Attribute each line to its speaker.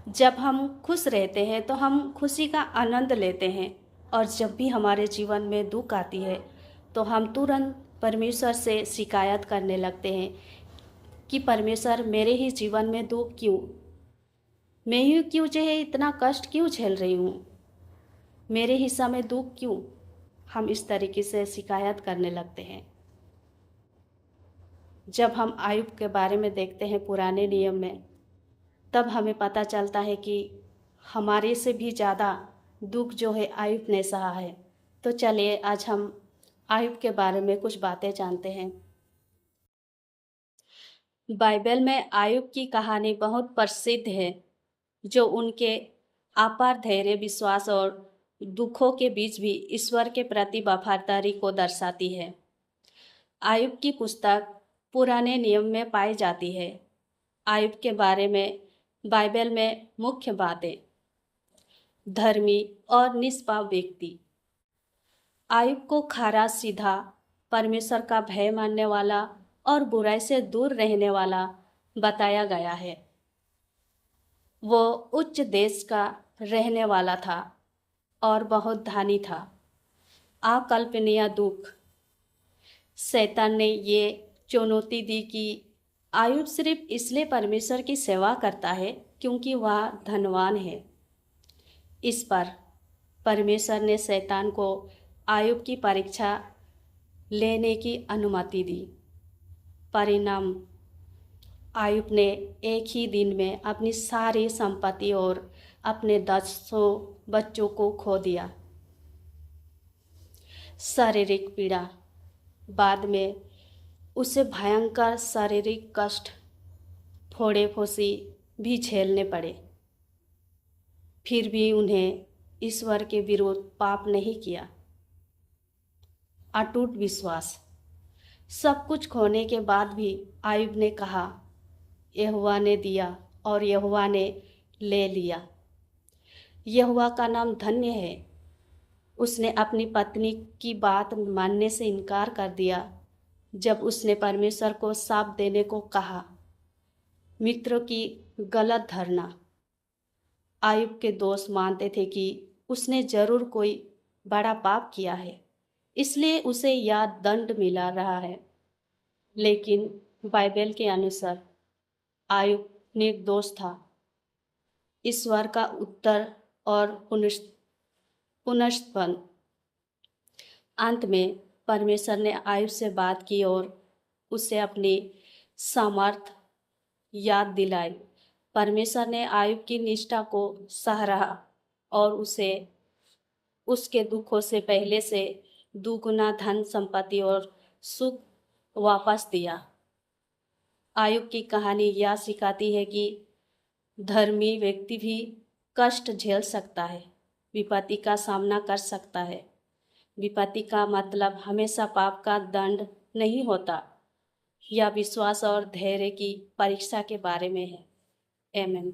Speaker 1: जब हम खुश रहते हैं तो हम खुशी का आनंद लेते हैं, और जब भी हमारे जीवन में दुख आती है तो हम तुरंत परमेश्वर से शिकायत करने लगते हैं कि परमेश्वर, मेरे ही जीवन में दुख क्यों, मैं ही क्यों जो है इतना कष्ट क्यों झेल रही हूँ, मेरे हिस्सा में दुख क्यों। हम इस तरीके से शिकायत करने लगते हैं। जब हम आयुब के बारे में देखते हैं पुराने नियम में, तब हमें पता चलता है कि हमारे से भी ज़्यादा दुख जो है आयुब ने सहा है। तो चलिए आज हम आयुब के बारे में कुछ बातें जानते हैं। बाइबल में आयुब की कहानी बहुत प्रसिद्ध है, जो उनके अपार धैर्य, विश्वास और दुखों के बीच भी ईश्वर के प्रति वफादारी को दर्शाती है। आयुब की पुस्तक पुराने नियम में पाई जाती है। आयुब के बारे में बाइबल में मुख्य बातें: धर्मी और निष्पाप व्यक्ति। आयुब को खरा, सीधा, परमेश्वर का भय मानने वाला और बुराई से दूर रहने वाला बताया गया है। वो उच्च देश का रहने वाला था और बहुत धनी था। अकल्पनीय दुख। शैतान ने ये चुनौती दी कि आयुब सिर्फ इसलिए परमेश्वर की सेवा करता है क्योंकि वह धनवान है। इस पर परमेश्वर ने शैतान को आयुब की परीक्षा लेने की अनुमति दी। परिणाम: आयुब ने एक ही दिन में अपनी सारी संपत्ति और अपने 10 बच्चों को खो दिया। शारीरिक पीड़ा। बाद में उसे भयंकर शारीरिक कष्ट, फोड़े फोसी भी झेलने पड़े। फिर भी उन्हें ईश्वर के विरुद्ध पाप नहीं किया। अटूट विश्वास। सब कुछ खोने के बाद भी आयुब ने कहा, यहोवा ने दिया और यहोवा ने ले लिया। यहोवा का नाम धन्य है। उसने अपनी पत्नी की बात मानने से इनकार कर दिया जब उसने परमेश्वर को शाप देने को कहा। मित्रों की गलत धारणा। आयुब के दोस्त मानते थे कि उसने जरूर कोई बड़ा पाप किया है, इसलिए उसे यह दंड मिला रहा है। लेकिन बाइबल के अनुसार आयुब निर्दोष था। ईश्वर का उत्तर और पुनर्स्थापन। अंत में परमेश्वर ने आयुब से बात की और उसे अपनी सामर्थ याद दिलाई। परमेश्वर ने आयुब की निष्ठा को सराहा और उसे उसके दुखों से पहले से दुगुना धन, संपत्ति और सुख वापस दिया। आयुब की कहानी यह सिखाती है कि धर्मी व्यक्ति भी कष्ट झेल सकता है, विपत्ति का सामना कर सकता है। विपत्ति का मतलब हमेशा पाप का दंड नहीं होता। यह विश्वास और धैर्य की परीक्षा के बारे में है। आमीन।